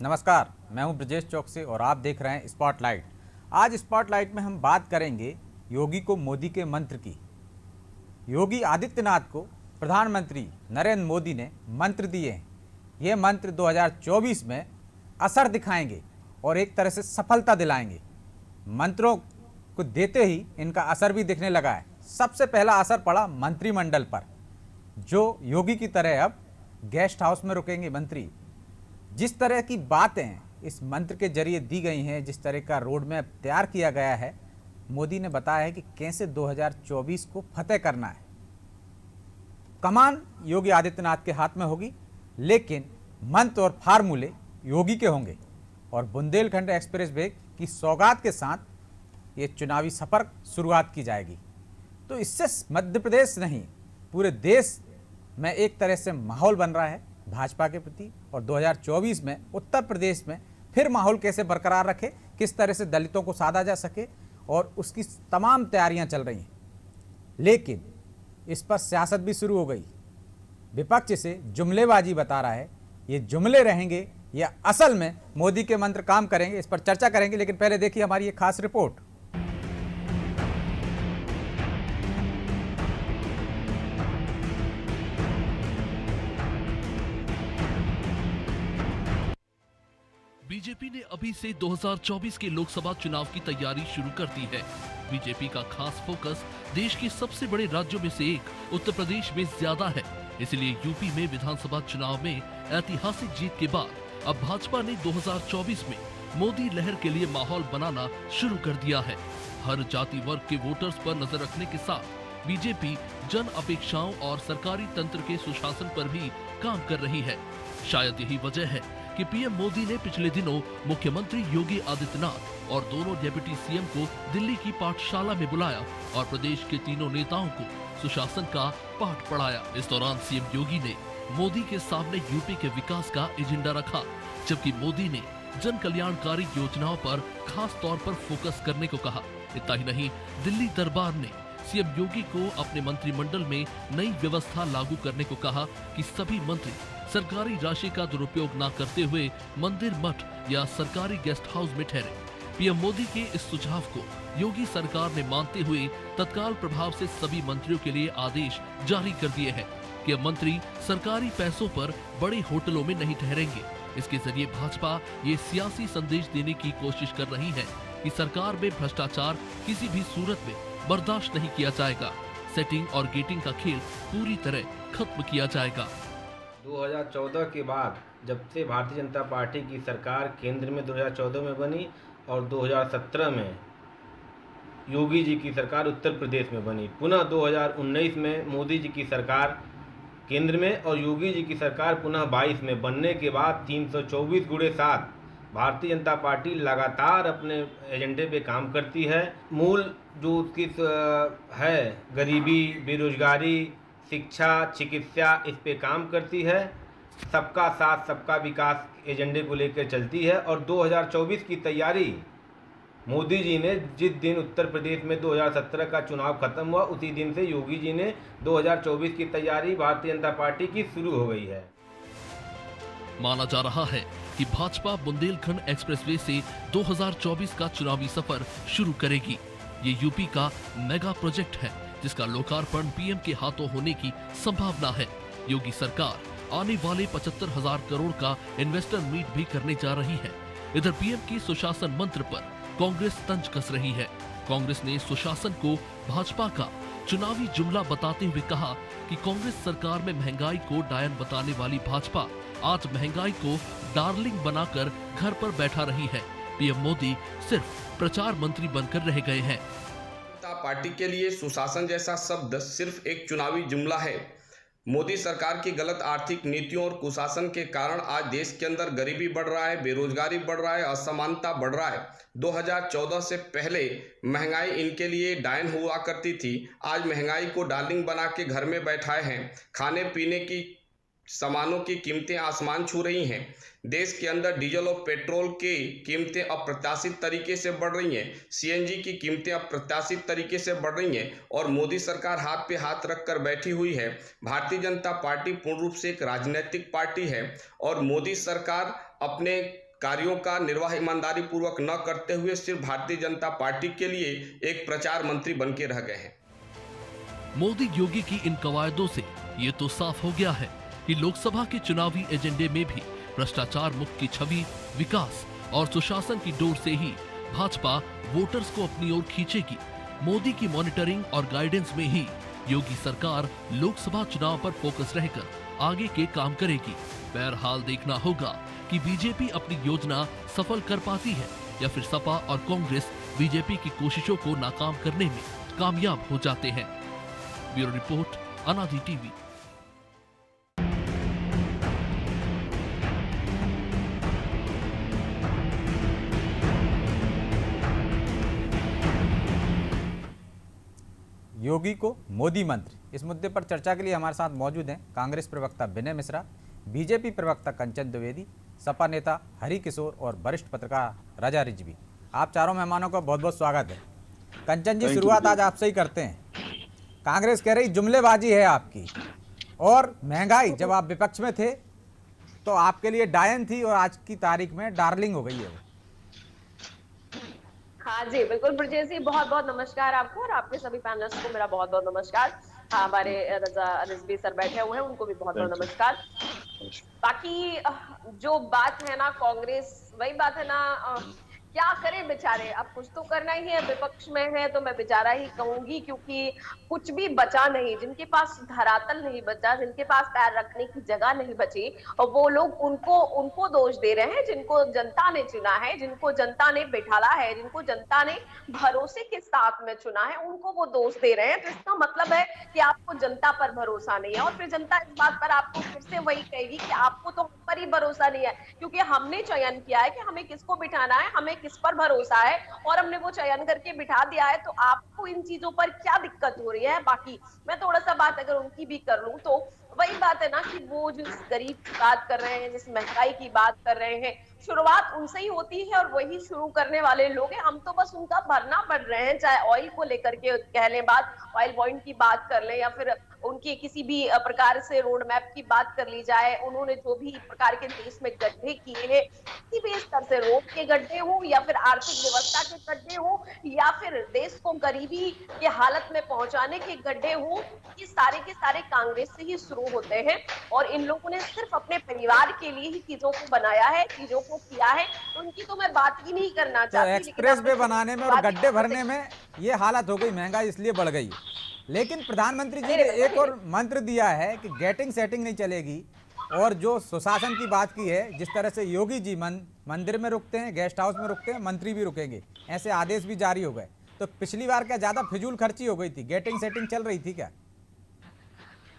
नमस्कार, मैं हूं ब्रजेश चौकसी और आप देख रहे हैं स्पॉटलाइट। आज स्पॉटलाइट में हम बात करेंगे योगी को मोदी के मंत्र की। योगी आदित्यनाथ को प्रधानमंत्री नरेंद्र मोदी ने मंत्र दिए हैं। ये मंत्र 2024 में असर दिखाएंगे और एक तरह से सफलता दिलाएंगे। मंत्रों को देते ही इनका असर भी दिखने लगा है। सबसे पहला असर पड़ा मंत्रिमंडल पर, जो योगी की तरह अब गेस्ट हाउस में रुकेंगे मंत्री। जिस तरह की बातें इस मंत्र के जरिए दी गई हैं, जिस तरह का रोड मैप तैयार किया गया है, मोदी ने बताया है कि कैसे 2024 को फतेह करना है। कमान योगी आदित्यनाथ के हाथ में होगी, लेकिन मंत्र और फार्मूले योगी के होंगे और बुंदेलखंड एक्सप्रेस वे की सौगात के साथ ये चुनावी सफर शुरुआत की जाएगी। तो इससे मध्य प्रदेश नहीं, पूरे देश में एक तरह से माहौल बन रहा है भाजपा के प्रति। और 2024 में उत्तर प्रदेश में फिर माहौल कैसे बरकरार रखे, किस तरह से दलितों को साधा जा सके, और उसकी तमाम तैयारियां चल रही हैं। लेकिन इस पर सियासत भी शुरू हो गई। विपक्ष इसे जुमलेबाजी बता रहा है। ये जुमले रहेंगे या असल में मोदी के मंत्र काम करेंगे, इस पर चर्चा करेंगे। लेकिन पहले देखिए हमारी ये खास रिपोर्ट। बीजेपी ने अभी से 2024 के लोकसभा चुनाव की तैयारी शुरू कर दी है। बीजेपी का खास फोकस देश के सबसे बड़े राज्यों में से एक उत्तर प्रदेश में ज्यादा है। इसलिए यूपी में विधानसभा चुनाव में ऐतिहासिक जीत के बाद अब भाजपा ने 2024 में मोदी लहर के लिए माहौल बनाना शुरू कर दिया है। हर जाति वर्ग के वोटर्स पर नजर रखने के साथ बीजेपी जन अपेक्षाओं और सरकारी तंत्र के सुशासन पर भी काम कर रही है। शायद यही वजह है कि पीएम मोदी ने पिछले दिनों मुख्यमंत्री योगी आदित्यनाथ और दोनों डिप्टी सीएम को दिल्ली की पाठशाला में बुलाया और प्रदेश के तीनों नेताओं को सुशासन का पाठ पढ़ाया। इस दौरान सीएम योगी ने मोदी के सामने यूपी के विकास का एजेंडा रखा, जबकि मोदी ने जन कल्याणकारी योजनाओं पर खास तौर पर फोकस करने को कहा। इतना ही नहीं, दिल्ली दरबार ने सीएम योगी को अपने मंत्रिमंडल में नई व्यवस्था लागू करने को कहा कि सभी मंत्री सरकारी राशि का दुरुपयोग न करते हुए मंदिर, मठ या सरकारी गेस्ट हाउस में ठहरे। पीएम मोदी के इस सुझाव को योगी सरकार ने मानते हुए तत्काल प्रभाव से सभी मंत्रियों के लिए आदेश जारी कर दिए हैं कि अब मंत्री सरकारी पैसों पर बड़े होटलों में नहीं ठहरेंगे। इसके जरिए भाजपा ये सियासी संदेश देने की कोशिश कर रही है कि सरकार में भ्रष्टाचार किसी भी सूरत में बर्दाश्त नहीं किया जाएगा। सेटिंग और गेटिंग का खेल पूरी तरह खत्म किया जाएगा। 2014 के बाद जब से भारतीय जनता पार्टी की सरकार केंद्र में 2014 में बनी और 2017 में योगी जी की सरकार उत्तर प्रदेश में बनी, पुनः 2019 में मोदी जी की सरकार केंद्र में और योगी जी की सरकार पुनः 22 में बनने के बाद 324x7 भारतीय जनता पार्टी लगातार अपने एजेंडे पे काम करती है। मूल जो उसकी है गरीबी, बेरोजगारी, शिक्षा, चिकित्सा, इस पे काम करती है। सबका साथ सबका विकास एजेंडे को लेकर चलती है। और 2024 की तैयारी मोदी जी ने जिस दिन उत्तर प्रदेश में 2017 का चुनाव खत्म हुआ, उसी दिन से योगी जी ने 2024 की तैयारी भारतीय जनता पार्टी की शुरू हो गई है। माना जा रहा है कि भाजपा बुंदेलखंड एक्सप्रेसवे से 2024 का चुनावी सफर शुरू करेगी। ये यूपी का मेगा प्रोजेक्ट है जिसका लोकार्पण पीएम के हाथों होने की संभावना है। योगी सरकार आने वाले 75,000 करोड़ का इन्वेस्टर मीट भी करने जा रही है। इधर पीएम की सुशासन मंत्र पर कांग्रेस तंज कस रही है। कांग्रेस ने सुशासन को भाजपा का चुनावी जुमला बताते हुए कहा कि कांग्रेस सरकार में महंगाई को डायन बताने वाली भाजपा आज महंगाई को डार्लिंग बनाकर घर पर बैठा रही है। पीएम मोदी सिर्फ प्रचार मंत्री बनकर रह गए हैं। पार्टी के लिए सुशासन जैसा शब्द सिर्फ एक चुनावी जुमला है। मोदी सरकार की गलत आर्थिक नीतियों और कुशासन के कारण आज देश के अंदर गरीबी बढ़ रहा है, बेरोजगारी बढ़ रहा है, असमानता बढ़ रहा है। 2014 से पहले महंगाई इनके लिए डायन हुआ करती थी, आज महंगाई को डार्लिंग बना के घर में बैठाए हैं। खाने पीने की सामानों की कीमतें आसमान छू रही हैं। देश के अंदर डीजल और पेट्रोल की कीमतें अप्रत्याशित तरीके से बढ़ रही हैं। सीएनजी की कीमतें अप्रत्याशित तरीके से बढ़ रही हैं और मोदी सरकार हाथ पे हाथ रखकर बैठी हुई है। भारतीय जनता पार्टी पूर्ण रूप से एक राजनीतिक पार्टी है और मोदी सरकार अपने कार्यों का निर्वाह ईमानदारी पूर्वक न करते हुए सिर्फ भारतीय जनता पार्टी के लिए एक प्रचार मंत्री बन के रह गए हैं। मोदी योगी की इन कवायदों से ये तो साफ हो गया है कि लोकसभा के चुनावी एजेंडे में भी भ्रष्टाचार मुक्त की छवि, विकास और सुशासन की डोर से ही भाजपा वोटर्स को अपनी ओर खींचेगी। मोदी की मॉनिटरिंग और गाइडेंस में ही योगी सरकार लोकसभा चुनाव पर फोकस रहकर आगे के काम करेगी। बहरहाल देखना होगा कि बीजेपी अपनी योजना सफल कर पाती है या फिर सपा और कांग्रेस बीजेपी की कोशिशों को नाकाम करने में कामयाब हो जाते हैं। ब्यूरो रिपोर्ट, अनादि टीवी। योगी को मोदी मंत्री, इस मुद्दे पर चर्चा के लिए हमारे साथ मौजूद हैं कांग्रेस प्रवक्ता विनय मिश्रा, बीजेपी प्रवक्ता कंचन द्विवेदी, सपा नेता हरि किशोर और वरिष्ठ पत्रकार रजा रिजवी। आप चारों मेहमानों का बहुत बहुत स्वागत है। कंचन जी, शुरुआत आज आपसे ही करते हैं। कांग्रेस कह रही जुमलेबाजी है आपकी, और महंगाई जब आप विपक्ष में थे तो आपके लिए डायन थी और आज की तारीख में डार्लिंग हो गई है वो। हाँ जी, बिल्कुल ब्रजेश जी, बहुत बहुत नमस्कार आपको और आपके सभी पैनलिस्ट को मेरा बहुत बहुत नमस्कार। हाँ, हमारे रजा रिजवी सर बैठे हुए हैं, उनको भी बहुत बहुत नमस्कार। बाकी जो बात है ना, कांग्रेस वही बात है ना, क्या करे बेचारे, अब कुछ तो करना ही है। विपक्ष में है तो मैं बेचारा ही कहूंगी, क्योंकि कुछ भी बचा नहीं। जिनके पास धरातल नहीं बचा, जिनके पास पैर रखने की जगह नहीं बची, और वो लोग उनको दोष दे रहे हैं जिनको जनता ने चुना है, जिनको जनता ने बिठाला है, जिनको जनता ने भरोसे के साथ में चुना है, उनको वो दोष दे रहे हैं। तो इसका मतलब है कि आपको जनता पर भरोसा नहीं है, और फिर जनता इस बात पर आपको फिर से वही कहेगी कि आपको तो हम पर ही भरोसा नहीं है, क्योंकि हमने चयन किया है कि हमें किसको बिठाना है, हमें किस पर भरोसा है, और हमने वो चयन करके बिठा दिया है। तो आपको इन चीजों पर क्या दिक्कत हो रही है? बाकी मैं थोड़ा सा बात अगर उनकी भी कर लूं, तो वही बात है ना कि वो जिस गरीब की बात कर रहे हैं, जिस महंगाई की बात कर रहे हैं, शुरुआत उनसे ही होती है और वही शुरू करने वाले लोग हैं। हम तो बस उनका भरना पड़ रहे हैं, चाहे ऑयल को लेकर के कह लें बात, ऑयल पॉइंट की बात कर लें, या फिर उनके किसी भी प्रकार से रोड मैप की बात कर ली जाए। उन्होंने जो भी प्रकार के देश में गड्ढे किए हैं, किसी भी स्तर से रोड के गड्ढे हो, या फिर आर्थिक व्यवस्था के गड्ढे हो, या फिर देश को गरीबी के हालत में पहुंचाने के गड्ढे हो, ये सारे के सारे कांग्रेस से ही शुरू होते हैं। और इन लोगों ने सिर्फ अपने परिवार के लिए ही चीजों को बनाया है, चीजों को किया है। तो उनकी तो मैं बात ही नहीं करना चाहती। तो एक्सप्रेस वे बनाने में और गड्ढे भरने में ये हालत हो गई, महंगाई इसलिए बढ़ गई। लेकिन प्रधानमंत्री जी ने एक और मंत्र दिया है कि गेटिंग सेटिंग नहीं चलेगी, और जो सुशासन की बात की है, जिस तरह से योगी जी मंदिर में रुकते हैं, गेस्ट हाउस में रुकते हैं, मंत्री भी रुकेंगे, ऐसे आदेश भी जारी हो गए। तो पिछली बार क्या ज्यादा फिजूल खर्ची हो गई थी? गेटिंग सेटिंग चल रही थी क्या?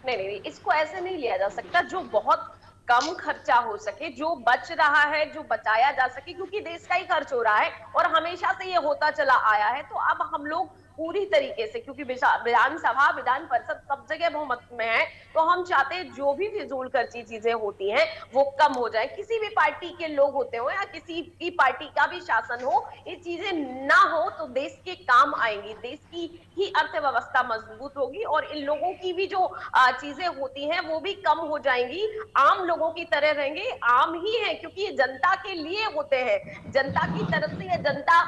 नहीं, इसको ऐसे नहीं लिया जा सकता। जो बहुत कम खर्चा हो सके, जो बच रहा है, जो बचाया जा सके, क्योंकि देश का ही खर्च हो रहा है और हमेशा से ये होता चला आया है। तो अब हम लोग पूरी तरीके से, क्योंकि विधानसभा, विधान परिषद सब जगह बहुमत में है, तो हम चाहते हैं जो भी फिजूल खर्ची चीजें होती हैं वो कम हो जाए। किसी भी पार्टी के लोग होते हो या किसी भी पार्टी का भी शासन हो, ये चीजें ना हो तो देश के काम आएंगी, देश की ही अर्थव्यवस्था मजबूत होगी, और इन लोगों की भी जो चीजें होती हैं वो भी कम हो जाएंगी। आम लोगों की तरह रहेंगे, आम ही है, क्योंकि ये जनता के लिए होते हैं, जनता की तरफ से, या जनता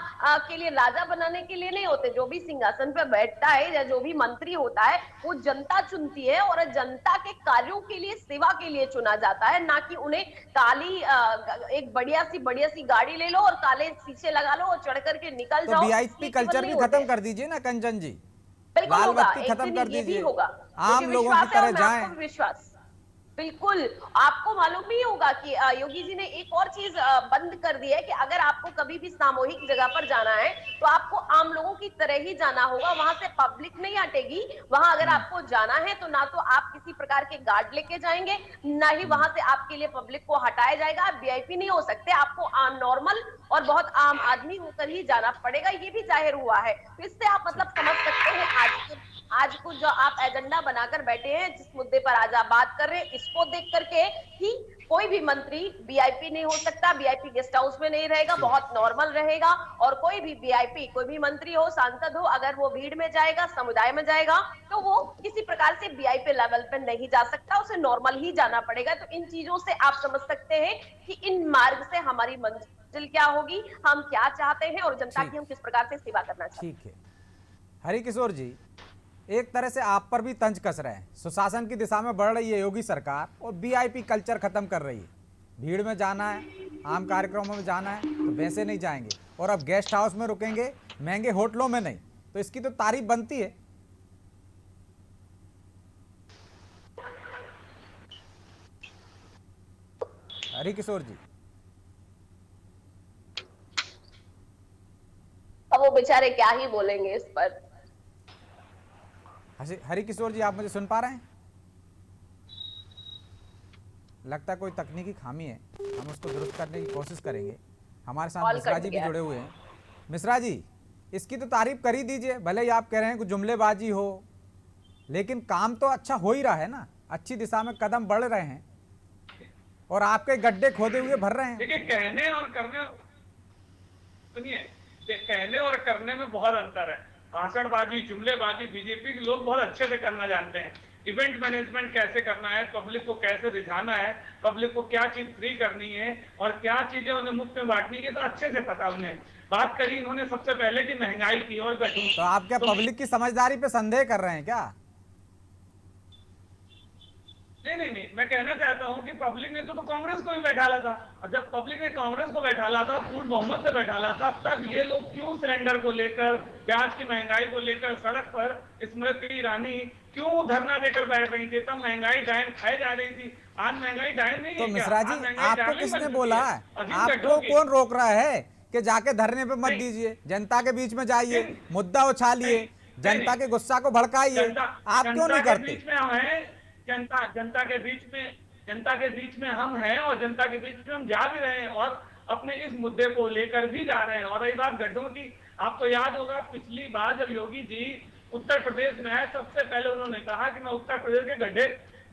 के लिए राजा बनाने के लिए नहीं होते। जो भी सिंहासन पर बैठता है या जो भी मंत्री होता है, वो जनता चुनती है, और जनता के कार्यों के लिए, सेवा के लिए चुना जाता है, ना कि उन्हें काली एक बढ़िया सी गाड़ी ले लो और काले शीशे लगा लो और चढ़ करके निकल जाओ। तो वीआईपी कल्चर भी खत्म कर दीजिए ना कंचन जी, बिल्कुल लाल होगा, बत्ती खत्म कर दीजिए, आम लोगों की तरह जाएं। विश्वास, बिल्कुल। आपको मालूम नहीं होगा कि योगी जी ने एक और चीज बंद कर दी है कि अगर आपको कभी भी सामूहिक जगह पर जाना है तो आपको आम लोगों की तरह ही जाना होगा, वहां से पब्लिक नहीं हटेगी। वहां अगर आपको जाना है तो ना तो आप किसी प्रकार के गार्ड लेके जाएंगे, ना ही वहां से आपके लिए पब्लिक को हटाया जाएगा। आप वीआईपी नहीं हो सकते, आपको नॉर्मल और बहुत आम आदमी होकर ही जाना पड़ेगा। ये भी जाहिर हुआ है। तो इससे आप मतलब समझ सकते हैं आज को जो आप एजेंडा बनाकर बैठे हैं, जिस मुद्दे पर आज आप बात कर रहे हैं, इसको देख करके ही कोई भी मंत्री वीआईपी नहीं हो सकता, वीआईपी गेस्ट हाउस में नहीं रहेगा, बहुत नॉर्मल रहेगा। और कोई भी वीआईपी, कोई भी मंत्री हो, सांसद हो, अगर वो भीड़ में जाएगा, समुदाय में जाएगा, तो वो किसी प्रकार से वीआईपी लेवल पे नहीं जा सकता, उसे नॉर्मल ही जाना पड़ेगा। तो इन चीजों से आप समझ सकते हैं कि इन मार्ग से हमारी मंजिल क्या होगी, हम क्या चाहते हैं और जनता की हम किस प्रकार से सेवा करना चाहते हैं। ठीक है हरिकिशोर जी, एक तरह से आप पर भी तंज कस रहे हैं। सुशासन की दिशा में बढ़ रही है योगी सरकार और वीआईपी कल्चर खत्म कर रही है। भीड़ में जाना है, आम कार्यक्रमों में जाना है तो वैसे नहीं जाएंगे, और अब गेस्ट हाउस में रुकेंगे, महंगे होटलों में नहीं। तो इसकी तो तारीफ बनती है। हरिकिशोर जी, अब वो बेचारे क्या ही बोलेंगे इस पर। हरिकिशोर जी, आप मुझे सुन पा रहे हैं? लगता है कोई तकनीकी खामी है, हम उसको दुरुस्त करने की कोशिश करेंगे। हमारे साथ मिश्रा जी भी जुड़े हुए हैं। मिश्रा जी, इसकी तो तारीफ कर ही दीजिए, भले ही आप कह रहे हैं कुछ जुमलेबाजी हो, लेकिन काम तो अच्छा हो ही रहा है ना, अच्छी दिशा में कदम बढ़ रहे हैं और आपके गड्ढे खोदे हुए भर रहे हैं। देखिए, कहने और करने, सुनिए, कहने और करने में बहुत अंतर है। भाषणबाजी, जुमलेबाजी बीजेपी के लोग बहुत अच्छे से करना जानते हैं। इवेंट मैनेजमेंट कैसे करना है, पब्लिक को कैसे रिझाना है, पब्लिक को क्या चीज फ्री करनी है और क्या चीजें उन्हें मुफ्त में बांटनी है, तो अच्छे से पता उन्हें। बात करी इन्होंने सबसे पहले की महंगाई की और तो आप क्या पब्लिक की समझदारी पे संदेह कर रहे हैं क्या? नहीं, मैं कहना चाहता हूं कि पब्लिक ने तो कांग्रेस को भी बैठाला था, और जब पब्लिक ने कांग्रेस को बैठाला था, पूर्ण बहुमत से बैठाला था, तब ये लोग क्यों सिलेंडर को लेकर, प्याज की महंगाई को लेकर सड़क पर स्मृति ईरानी क्यों धरना देकर बैठ रही थी? तब महंगाई डायन खाई जा रही थी, आज महंगाई डायन नहीं है। तो मिश्रा जी, आपको किसने बोला है? आपको कौन रोक रहा है कि जाके धरने पे मत दीजिए, जनता के बीच में जाइए, मुद्दा उछालिए, जनता के गुस्सा को भड़काइए, आप क्यों नहीं करते? जनता के बीच में हम हैं और जनता के बीच में हम जा भी रहे हैं और अपने इस मुद्दे को लेकर भी जा रहे हैं। और रही बात गड्ढों की, आपको याद होगा पिछली बार जब योगी जी उत्तर प्रदेश में आए, सबसे पहले उन्होंने कहा कि मैं उत्तर प्रदेश के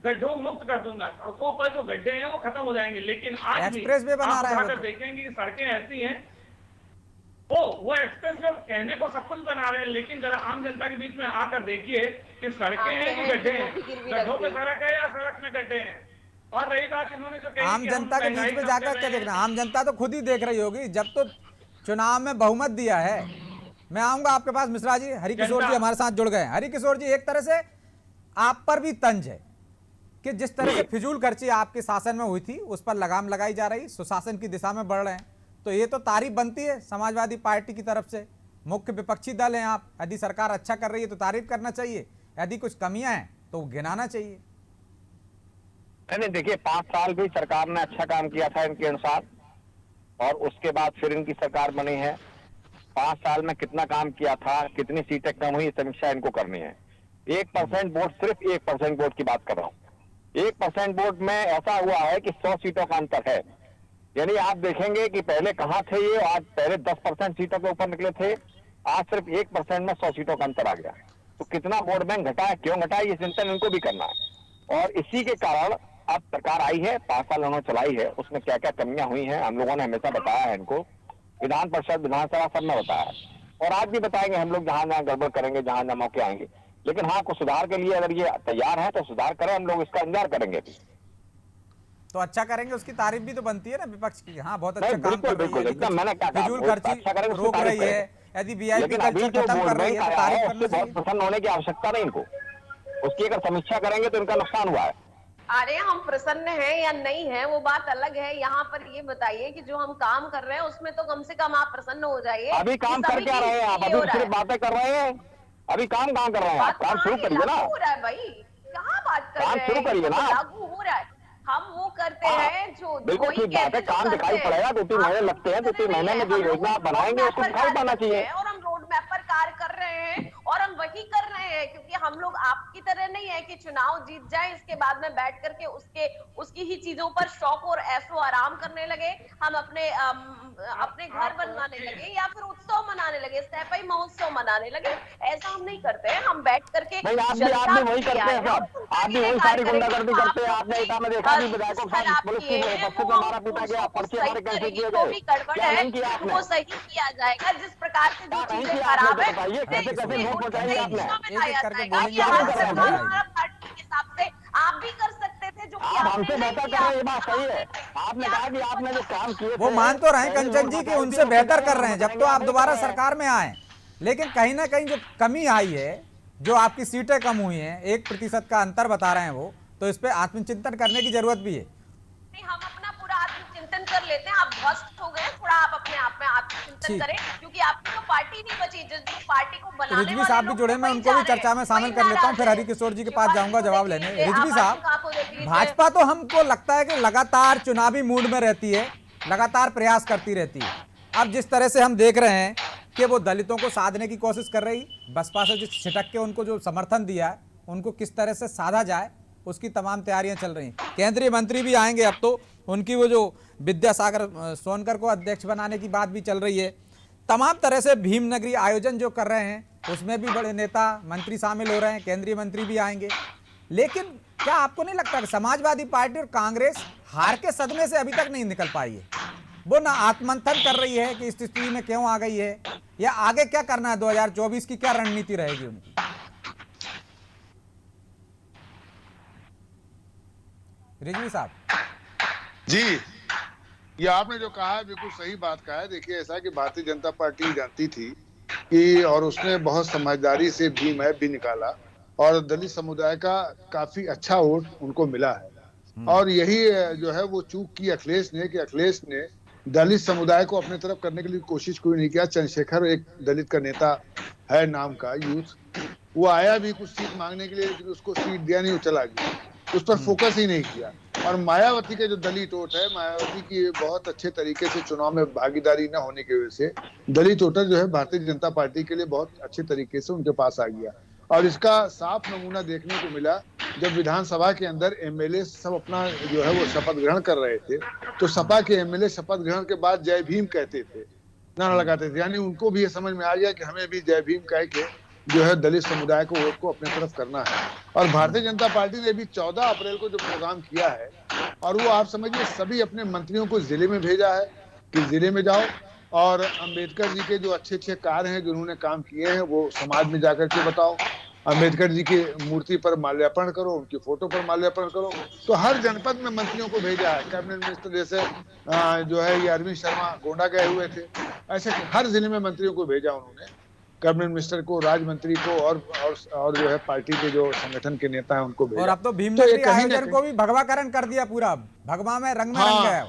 गड्ढों मुक्त कर दूंगा, सड़कों पर जो गड्ढे हैं वो खत्म हो जाएंगे। लेकिन आज भी आप देखेंगे कि सड़कें ऐसी हैं, वो एक्सप्रेस वे कहने को सब कुछ बना रहे हैं, लेकिन जरा आम जनता के बीच में आकर देखिए कि सड़कें हैं कि गड्ढे हैं, गड्ढों पे सड़क है या सड़क में गड्ढे हैं। और रही बात इन्होंने जो कही, आम जनता के बीच में जाकर क्या देखना? आम जनता तो खुद ही देख रही होगी, जब तो चुनाव में बहुमत दिया है। मैं आऊंगा आपके पास मिश्रा जी। हरिकिशोर जी हमारे साथ जुड़ गए। हरिकिशोर जी, एक तरह से आप पर भी तंज है कि जिस तरह से फिजूल खर्ची आपके शासन में हुई थी उस पर लगाम लगाई जा रही, सुशासन की दिशा में बढ़ रहे हैं, तो ये तो तारीफ बनती है समाजवादी पार्टी की तरफ से। मुख्य विपक्षी दल हैं आप, यदि सरकार अच्छा कर रही है तो तारीफ करना चाहिए, यदि कुछ कमियां हैं तो गिनाना चाहिए। नहीं, देखिए 5 साल भी सरकार ने अच्छा काम किया था इनके अनुसार, और उसके बाद फिर इनकी सरकार बनी है। 5 साल में कितना काम किया था, कितनी सीटें कम हुई, समीक्षा इनको करनी है। 1% वोट, सिर्फ 1% वोट की बात कर रहा हूँ। 1% वोट में ऐसा हुआ है कि 100 सीटों का अंतर है। यानी आप देखेंगे कि पहले कहाँ थे ये, आज पहले 10% सीटों के ऊपर निकले थे, आज सिर्फ 1% में 100 सीटों का अंतर आ गया। तो कितना वोट बैंक घटा है, क्यों घटा है, ये चिंतन इनको भी करना है। और इसी के कारण अब सरकार आई है, 5 साल उन्होंने चलाई है, उसमें क्या क्या कमियां हुई हैं हम लोगों ने हमेशा बताया है इनको, विधान परिषद, विधानसभा सब में बताया है, और आज भी बताएंगे हम लोग, जहां जहां गड़बड़ करेंगे, जहां जहां मौके आएंगे। लेकिन हाँ, कुछ सुधार के लिए अगर ये तैयार है तो सुधार करें, हम लोग इसका इंतजार करेंगे। तो अच्छा करेंगे, उसकी तारीफ भी तो बनती है ना विपक्ष की। हाँ, बहुत अच्छा काम कर रही है, फिजूल खर्ची रोक रही है, यदि वीआईपी कल्चर खत्म कर रही है तो तारीफ करना चाहिए। प्रसन्न होने की आवश्यकता नहीं इनको, उसकी अगर समीक्षा करेंगे तो इनका नुकसान हुआ है। अरे हम प्रसन्न हैं या नहीं है वो बात अलग है। यहाँ पर ये बताइए कि जो हम काम कर रहे हैं उसमें तो कम से कम आप प्रसन्न हो जाइए। अभी काम कर क्या रहे हैं आप? अभी सिर्फ बातें कर रहे हैं, अभी काम कहाँ कर रहे हैं आप? काम शुरू करिए ना। हो रहा है भाई, कहाँ बात कर रहे हैं? काम शुरू करिए ना। लागू हो रहा है, हम वो करते हैं जो बिल्कुल ठीक बात है, काम दिखाई पड़ेगा, 2-3 महीने लगते हैं, 2-3 महीने में जो योजना बनाएंगे उसको दिखाई पाना चाहिए। और हम रोड मैप पर कार्य कर रहे हैं और हम वही कर रहे हैं, क्योंकि हम लोग आपकी तरह नहीं है कि चुनाव जीत जाए इसके बाद में बैठ करके उसकी ही चीजों पर शौक और ऐशो आराम करने लगे, हम अपने घर बनवाने लगे या फिर उत्सव मनाने लगे, सैफई महोत्सव मनाने लगे। ऐसा हम नहीं करते हैं, हम बैठ करके भाई आप भी वही करते हैं सब, आप भी वही सारी गुंडागर्दी करते हैं। आपने इतना में देखा कि विधायकों के साथ पुलिस की उपस्थिति में मारा पीटा गया, पर्चे हमारे कैंसिल किए जो गए, भी गड़बड़ क्या है नहीं किया आपने? वो सही किया जाएगा। जिस प्रकार से जो नहीं चीजें किया आपने, खराब है बताइए कैसे कैसे नोट पहुंचाएंगे आपने? एक-एक करके बोलेंगे, ये आप हमारे बताइए। हमारा पार्टी के हिसाब से आप भी कर सकते थे, जो कि आप आपने हमसे नहीं बेहतर किया। कर रहे हैं, ये बात सही है। आपने कहा कि आपने जो काम किए वो थे, मान तो रहे हैं पहले कंचन जी लोग कि बताए उनसे थे, बेहतर वो कर रहे हैं जब तो आप नहीं दोबारा कर रहे हैं। सरकार में आए, लेकिन कहीं ना कहीं जो कमी आई है, जो आपकी सीटें कम हुई हैं, 1% का अंतर बता रहे हैं वो, तो इस पे आत्मचिंतन करने की जरूरत भी है। हम अपना पूरा आत्मचिंतन कर लेते हैं। आप ध्वस्त हो गए, थोड़ा आप अपने आप में आत्मचिंतन ठीक। करें, क्योंकि आपकी तो पार्टी नहीं बची, जिस पार्टी को बनाने रिजवी वाले साहब भी लोग जुड़े, तो मैं वही उनको जा भी रहे हैं, चर्चा में शामिल वही कर लेता हूं, नाराज फिर हैं। हरिकिशोर जी के ये पास पार्टी जाऊंगा को जवाब देख लेने। लीजिए, रिजवी आप साहब, आशंका को देख लीजिए। भाजपा तो हमको लगता है कि लगातार चुनावी मूड में रहती है, लगातार प्रयास करती रहती है। अब जिस तरह से हम देख रहे हैं कि वो दलितों को साधने की कोशिश कर रही, बसपा से जिस छिटक के उनको जो समर्थन दिया है, उनको किस तरह से साधा जाए, उसकी तमाम तैयारियां चल रही हैं। केंद्रीय मंत्री भी आएंगे अब तो, उनकी वो जो विद्यासागर सोनकर को अध्यक्ष बनाने की बात भी चल रही है। तमाम तरह से भीमनगरी आयोजन जो कर रहे हैं, उसमें भी बड़े नेता मंत्री शामिल हो रहे हैं, केंद्रीय मंत्री भी आएंगे। लेकिन क्या आपको नहीं लगता कि समाजवादी पार्टी और कांग्रेस हार के सदमे से अभी तक नहीं निकल पाई है? वो ना आत्मंथन कर रही है कि इस स्थिति में क्यों आ गई है, या आगे क्या करना है, 2024 की क्या रणनीति रहेगी उनकी? रिजवी साहब जी, ये आपने जो कहा है बिल्कुल सही बात कहा है। देखिए, ऐसा कि भारतीय जनता पार्टी जानती थी कि, और उसने बहुत समझदारी से भीम ऐप भी निकाला और दलित समुदाय का काफी अच्छा वोट उनको मिला है। और यही जो है वो चूक की अखिलेश ने, कि अखिलेश ने दलित समुदाय को अपने तरफ करने के लिए कोशिश कोई नहीं किया। चंद्रशेखर एक दलित का नेता है, नाम का यूथ, वो आया भी कुछ सीट मांगने के लिए, लेकिन उसको सीट दिया नहीं, वो चला गया, उस पर फोकस ही नहीं किया। और मायावती के जो दलित वोट है, मायावती की बहुत अच्छे तरीके से चुनाव में भागीदारी न होने की वजह से दलित वोटर जो है भारतीय जनता पार्टी के लिए बहुत अच्छे तरीके से उनके पास आ गया। और इसका साफ नमूना देखने को मिला जब विधानसभा के अंदर एमएलए सब अपना जो है वो शपथ ग्रहण कर रहे थे, तो सपा के एमएलए शपथ ग्रहण के बाद जय भीम कहते थे, नारा लगाते थे। यानी उनको भी ये समझ में आ गया कि हमें भी जय भीम कह के जो है दलित समुदाय को वोट को अपने तरफ करना है। और भारतीय जनता पार्टी ने भी 14 अप्रैल को जो प्रोग्राम किया है, और वो आप समझिए सभी अपने मंत्रियों को जिले में भेजा है कि जिले में जाओ और अंबेडकर जी के जो अच्छे अच्छे कार्य हैं, जो उन्होंने काम किए हैं, वो समाज में जाकर के बताओ। अंबेडकर जी की मूर्ति पर माल्यार्पण करो, उनकी फोटो पर माल्यार्पण करो। तो हर जनपद में मंत्रियों को भेजा है। कैबिनेट मिनिस्टर जैसे जो है ये अरविंद शर्मा गोंडा गए हुए थे, ऐसे हर जिले में मंत्रियों को भेजा उन्होंने, कैबिनेट मिनिस्टर को, राज्य मंत्री को, और जो है पार्टी के जो संगठन के नेता हैं उनको भेजा। और अब तो भीमनगरी आयोजन को भी भगवाकरण कर दिया, पूरा भगवा में रंग में रंग गया।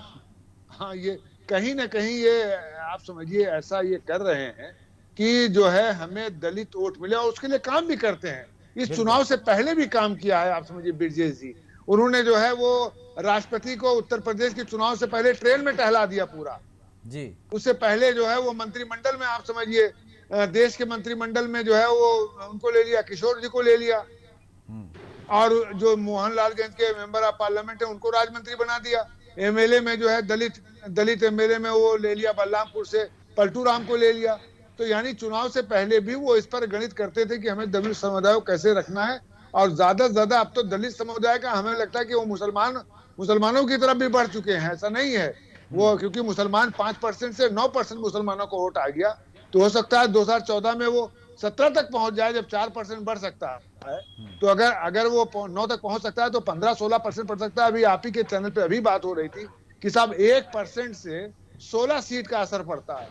हाँ, ये कहीं ना कहीं ये आप समझिए ऐसा ये कर रहे हैं कि जो है हमें दलित वोट मिले, और उसके लिए काम भी करते हैं। इस चुनाव से पहले भी काम किया है, आप समझिए ब्रिजेश जी, उन्होंने जो है वो राष्ट्रपति को उत्तर प्रदेश के चुनाव से पहले ट्रेन में टहला दिया पूरा जी। उससे पहले जो है वो मंत्रिमंडल में, आप समझिए देश के मंत्रिमंडल में जो है वो उनको ले लिया, किशोर जी को ले लिया, और जो मोहनलालगंज के मेंबर ऑफ पार्लियामेंट है उनको राज्य मंत्री बना दिया। एमएलए में जो है दलित एमएलए में वो ले लिया, बलरामपुर से पलटू राम को ले लिया। तो यानी चुनाव से पहले भी वो इस पर गणित करते थे कि हमें दलित समुदाय को कैसे रखना है। और ज्यादा से ज्यादा अब तो दलित समुदाय का हमें लगता है कि वो मुसलमानों की तरफ भी बढ़ चुके हैं। ऐसा नहीं है वो, क्योंकि मुसलमान 5% से 9% मुसलमानों को वोट आ गया, तो हो सकता है 2014 में वो 17 तक पहुंच जाए, जब 4% बढ़ सकता है। तो अगर वो 9 तक पहुंच सकता है तो 15-16% बढ़ सकता है। अभी आप ही के चैनल पे अभी बात हो रही थी कि साहब 1% से 16 सीट का असर पड़ता है।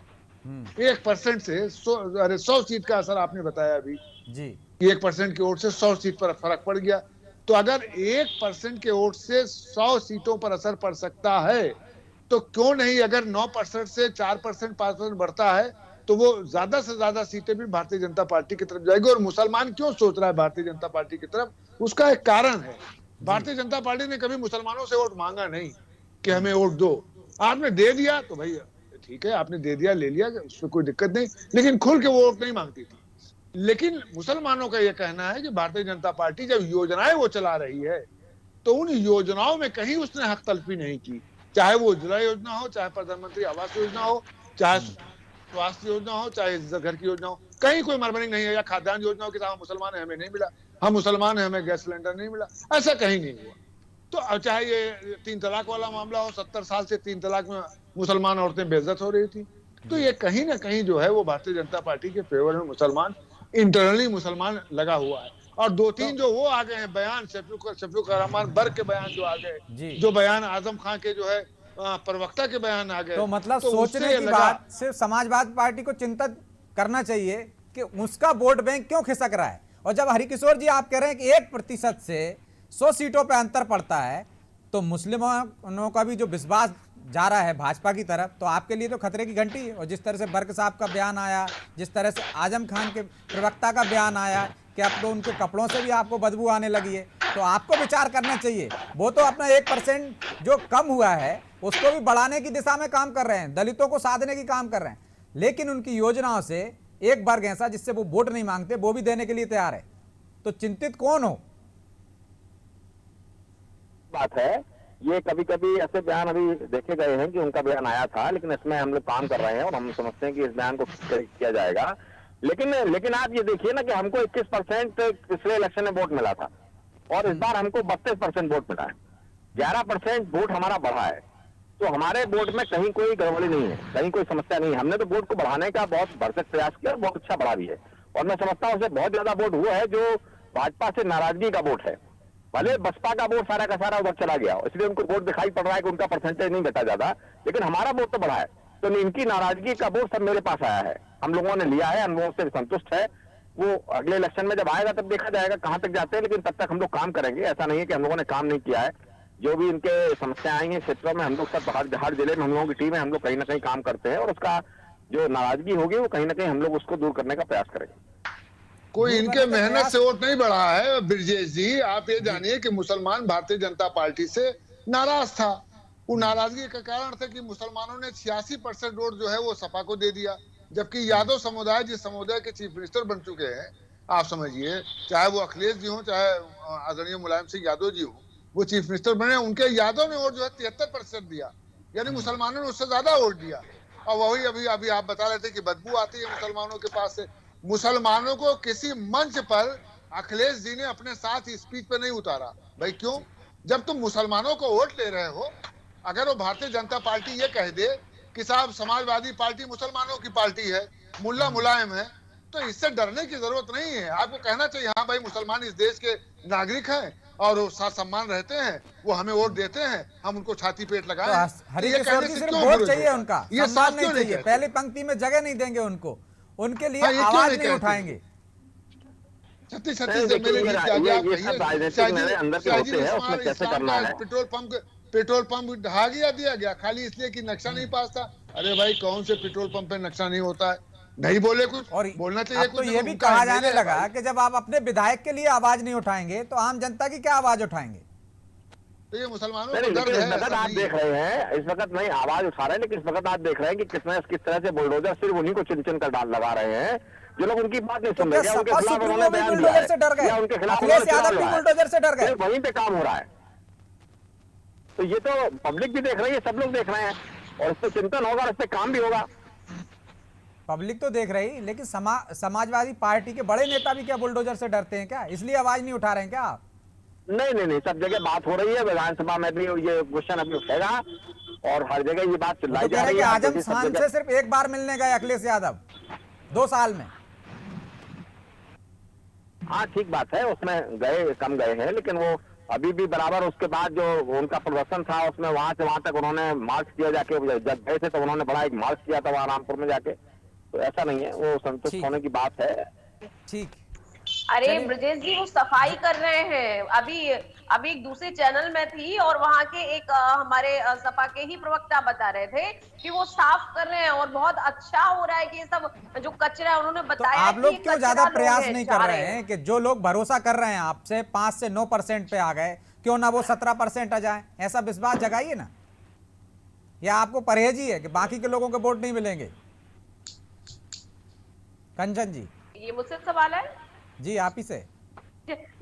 1% से 100 सीट का असर आपने बताया अभी जी, 1% के वोट से 100 सीट पर फर्क पड़ गया। तो अगर 1% के वोट से 100 सीटों पर असर पड़ सकता है, तो क्यों नहीं अगर 9% से 4%, 5% बढ़ता है, तो वो ज्यादा से ज्यादा सीटें भी भारतीय जनता पार्टी की तरफ जाएगी। और मुसलमान क्यों सोच रहा है भारतीय जनता पार्टी की तरफ, उसका एक कारण है। भारतीय जनता पार्टी ने कभी मुसलमानों से वोट मांगा नहीं कि हमें वोट दो। आपने दे दिया तो भाई ठीक है, आपने दे दिया, ले लिया, उसमें कोई दिक्कत नहीं, लेकिन खुल के वो वोट नहीं मांगती थी। लेकिन मुसलमानों का यह कहना है कि भारतीय जनता पार्टी जब योजनाएं वो चला रही है तो उन योजनाओं में कहीं उसने हक तलफी नहीं की, चाहे वो उज्ज्वला योजना हो, चाहे प्रधानमंत्री आवास योजना हो, चाहे स्वास्थ्य योजना हो, चाहे घर की योजना हो, कहीं कोई मरमरिंग नहीं है। या खाद्यान्न योजना हो कि हम मुसलमान हैं हमें नहीं मिला, हम मुसलमान हैं हमें गैस सिलेंडर नहीं मिला, ऐसा कहीं नहीं हुआ। तो चाहे ये 3 तलाक वाला मामला हो, 70 साल से 3 तलाक में मुसलमान औरतें बेइज्जत हो रही थी, तो ये कहीं ना कहीं जो है वो भारतीय जनता पार्टी के फेवर में मुसलमान, इंटरनली मुसलमान लगा हुआ है। और 2-3 जो वो आ गए हैं बयान, शफीक रहमान बर्क के बयान जो आ गए, जो बयान आजम खान के जो है प्रवक्ता के बयान आ गए, तो मतलब सोचने की बात सिर्फ समाजवादी पार्टी को चिंतित करना चाहिए कि उसका वोट बैंक क्यों खिसक रहा है। और जब हरिकिशोर जी आप कह रहे हैं कि 1% से 100 सीटों पे अंतर पड़ता है, तो मुस्लिमों का भी जो विश्वास जा रहा है भाजपा की तरफ, तो आपके लिए तो खतरे की घंटी है। और जिस तरह से बर्क साहब का बयान आया, जिस तरह से आजम खान के प्रवक्ता का बयान आया कि अब तो उनके कपड़ों से भी आपको बदबू आने लगी है, तो आपको विचार करना चाहिए। वो तो अपना 1% जो कम हुआ है उसको भी बढ़ाने की दिशा में काम कर रहे हैं, दलितों को साधने की काम कर रहे हैं, लेकिन उनकी योजनाओं से एक वर्ग ऐसा जिससे वो वोट नहीं मांगते वो भी देने के लिए तैयार है। तो चिंतित कौन हो? बात है ये, कभी कभी ऐसे बयान अभी देखे गए हैं कि उनका बयान आया था, लेकिन इसमें हम लोग काम कर रहे हैं और हम समझते हैं कि इस बयान को किया जाएगा। लेकिन आप ये देखिए ना कि हमको 21% पिछले इलेक्शन में वोट मिला था और इस बार हमको 32% वोट मिला है, 11% वोट हमारा बढ़ा है। तो हमारे वोट में कहीं कोई गड़बड़ी नहीं है, कहीं कोई समस्या नहीं है। हमने तो वोट को बढ़ाने का बहुत भरसक प्रयास किया और बहुत अच्छा बढ़ा भी है। और मैं समझता हूँ उससे बहुत ज्यादा वोट हुआ है जो भाजपा से नाराजगी का वोट है। भले बसपा का वोट सारा का सारा उधर चला गया, इसलिए उनको वोट दिखाई पड़ रहा है कि उनका परसेंटेज नहीं घटा ज्यादा, लेकिन हमारा वोट तो बढ़ा है। तो इनकी नाराजगी का वोट सब मेरे पास आया है, हम लोगों ने लिया है, हम लोगों से संतुष्ट है। वो अगले इलेक्शन में जब आएगा तब देखा जाएगा कहां तक जाते हैं, लेकिन तब तक हम लोग काम करेंगे। ऐसा नहीं है कि हम लोगों ने काम नहीं किया है। जो भी इनके समस्या आएंगे क्षेत्रों में हम लोग सब हर जिले में हम लोगों की टीम है, हम लोग कहीं ना कहीं काम करते हैं और उसका जो नाराजगी होगी वो कहीं ना कहीं हम लोग उसको दूर करने का प्रयास करेंगे। कोई इनके मेहनत से वोट नहीं बढ़ा है। ब्रजेश जी, आप ये जानिए कि मुसलमान भारतीय जनता पार्टी से नाराज था। वो नाराजगी का कारण था कि मुसलमानों ने 86% वोट जो है वो सपा को दे दिया, जबकि यादव समुदाय जिस समुदाय के चीफ मिनिस्टर बन चुके हैं, आप समझिए, चाहे वो अखिलेश जी हो चाहे आदरणीय मुलायम सिंह यादव जी हो, वो चीफ मिनिस्टर बने, उनके यादव ने वोट जो है 73% दिया, यानी मुसलमानों ने उससे ज्यादा वोट दिया। और वही अभी आप बता रहे थे कि बदबू आती है मुसलमानों के पास से। मुसलमानों को किसी मंच पर अखिलेश जी ने अपने साथ स्पीच पे नहीं उतारा। भाई क्यों? जब तुम मुसलमानों को वोट ले रहे हो, अगर वो भारतीय जनता पार्टी ये कह दे कि साहब समाजवादी पार्टी मुसलमानों की पार्टी है, मुल्ला मुलायम है, तो इससे डरने की जरूरत नहीं है। आपको कहना चाहिए हाँ भाई मुसलमान इस देश के नागरिक हैं और वो साथ सम्मान रहते हैं, वो हमें वोट देते हैं, हम उनको छाती पेट लगाएं। तो हरिकिशोर जी सिर्फ वोट चाहिए, उनका सम्मान नहीं चाहिए, पहली पंक्ति में जगह नहीं देंगे उनको, उनके लिए आवाज नहीं उठाएंगे। पेट्रोल पंप ढहा दिया गया खाली इसलिए कि नक्शा नहीं पास था। अरे भाई कौन से पेट्रोल पंप पे नक्शा नहीं होता है? नहीं बोले कुछ, और बोलना चाहिए कुछ। तो ये भी कहा जाने लगा कि जब आप अपने विधायक के लिए आवाज नहीं उठाएंगे तो आम जनता की क्या आवाज उठाएंगे? तो ये मुसलमानों को दर्द है। इस वक्त आप देख रहे हैं, इस वक्त नहीं आवाज उठा रहे हैं, लेकिन इस वक्त आप देख रहे हैं कि किस तरह से बुलडोजर सिर्फ उन्हीं को चिन कर लगा रहे हैं जो लोग उनकी बात नहीं सुन रहे हैं। उनके खिलाफ उन्होंने बयान दिया है, उनके खिलाफ बुलडोजर से डर गए, वहीं पे काम हो रहा है। तो ये तो पब्लिक भी देख रही है, सब लोग देख रहे हैं, और इस पर चिंतन होगा, इस पर काम भी होगा। पब्लिक तो देख रही, लेकिन समाजवादी पार्टी के बड़े नेता भी क्या बुलडोजर से डरते हैं क्या? इसलिए आवाज नहीं उठा रहे हैं क्या आप? नहीं, सब जगह बात हो रही है, विधानसभा में भी ये क्वेश्चन अभी उठेगा और हर जगह ये बात चिल्लाई जा रही है। आजम खान से सिर्फ एक बार मिलने गए अखिलेश यादव 2 साल में। हाँ ठीक बात है, उसमें कम गए हैं, लेकिन वो अभी भी बराबर उसके बाद जो उनका प्रदर्शन था उसमें वहां से वहां तक उन्होंने मार्च किया जाके, जब गए थे तो उन्होंने बड़ा एक मार्च किया था वहां रामपुर में जाके। तो ऐसा नहीं है, वो संतुष्ट होने की बात है। ठीक। अरे ब्रजेश जी वो सफाई कर रहे हैं। अभी एक दूसरे चैनल में थी और वहां के एक हमारे सपा के ही प्रवक्ता बता रहे थे कि वो साफ कर रहे हैं और बहुत अच्छा हो रहा है कि ये सब जो कचरा है उन्होंने बताया। तो आप लोग क्यों ज्यादा प्रयास नहीं कर रहे हैं कि जो लोग भरोसा कर रहे हैं आपसे 5 से 9% पे आ गए, क्यों ना वो 17% आ जाए? ऐसा विश्वास जगाइए ना। या आपको परहेज ही है कि बाकी के लोगों के वोट नहीं मिलेंगे? कंचन जी, ये मुझसे सवाल है? जी आप ही से।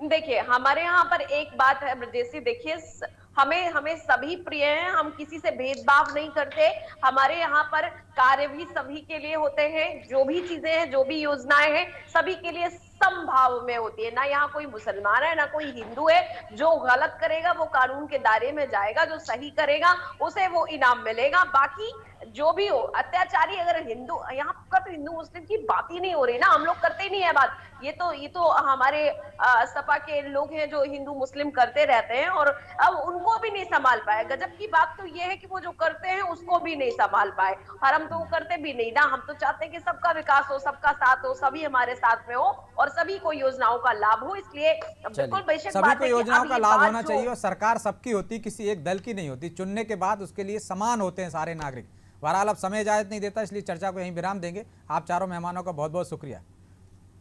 देखिए, हमारे यहाँ पर एक बात है ब्रजेश जी, देखिए हमें हमें सभी प्रिय हैं, हम किसी से भेदभाव नहीं करते। हमारे यहाँ पर कार्य भी सभी के लिए होते हैं, जो भी चीजें हैं, जो भी योजनाएं हैं, सभी के लिए समभाव में होती है। ना यहाँ कोई मुसलमान है, ना कोई हिंदू है। जो गलत करेगा वो कानून के दायरे में जाएगा, जो सही करेगा उसे वो इनाम मिलेगा। बाकी जो भी हो, अत्याचारी अगर हिंदू, यहाँ पर तो हिंदू मुस्लिम की बात ही नहीं हो रही ना, हम लोग करते ही नहीं है बात। ये तो हमारे सपा के लोग हैं जो हिंदू मुस्लिम करते रहते हैं, और अब उनको भी नहीं संभाल पाए। गजब की बात तो ये है कि वो जो करते हैं उसको भी नहीं संभाल पाए, और हम तो वो करते भी नहीं ना। हम तो चाहते हैं कि सबका विकास हो, सबका साथ हो, सभी हमारे साथ में हो और सभी को योजनाओं का लाभ हो। इसलिए बिल्कुल बेशक सभी बात को है कि योजनाओं अब का ये लाभ बात होना जो- चाहिए, और सरकार सबकी होती, किसी एक दल की नहीं होती। चुनने के बाद उसके लिए समान होते हैं सारे नागरिक। बहरहाल अब समय इजाजत नहीं देता, इसलिए चर्चा को यहीं विराम देंगे। आप चारों मेहमानों का बहुत बहुत शुक्रिया।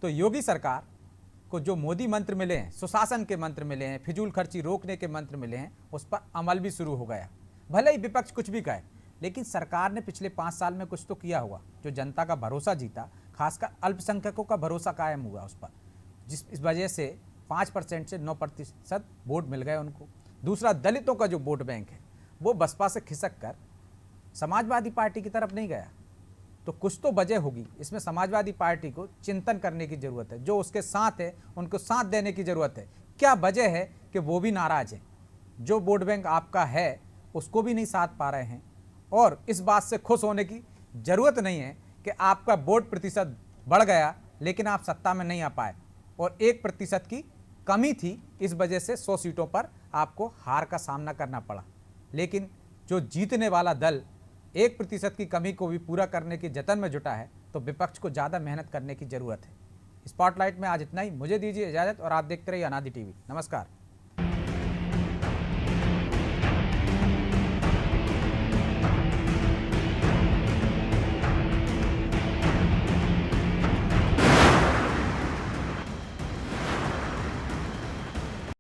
तो योगी सरकार को जो मोदी मंत्र मिले हैं, सुशासन के मंत्र मिले हैं, फिजूल खर्ची रोकने के मंत्र मिले हैं, उस पर अमल भी शुरू हो गया। भले ही विपक्ष कुछ भी कहे, लेकिन सरकार ने पिछले 5 साल में कुछ तो किया हुआ, जो जनता का भरोसा जीता, खासकर अल्पसंख्यकों का भरोसा कायम हुआ उस पर, इस वजह से 5% से 9% वोट मिल गए उनको। दूसरा, दलितों का जो वोट बैंक है वो बसपा से खिसक कर समाजवादी पार्टी की तरफ नहीं गया। तो कुछ तो वजह होगी, इसमें समाजवादी पार्टी को चिंतन करने की जरूरत है। जो उसके साथ है उनको साथ देने की जरूरत है। क्या वजह है कि वो भी नाराज है? जो वोट बैंक आपका है उसको भी नहीं साथ पा रहे हैं, और इस बात से खुश होने की जरूरत नहीं है कि आपका वोट प्रतिशत बढ़ गया लेकिन आप सत्ता में नहीं आ पाए, और 1% की कमी थी, इस वजह से 100 सीटों पर आपको हार का सामना करना पड़ा। लेकिन जो जीतने वाला दल 1% की कमी को भी पूरा करने के जतन में जुटा है, तो विपक्ष को ज़्यादा मेहनत करने की जरूरत है। स्पॉटलाइट में आज इतना ही। मुझे दीजिए इजाज़त, और आप देखते रहिए अनादि टीवी। नमस्कार।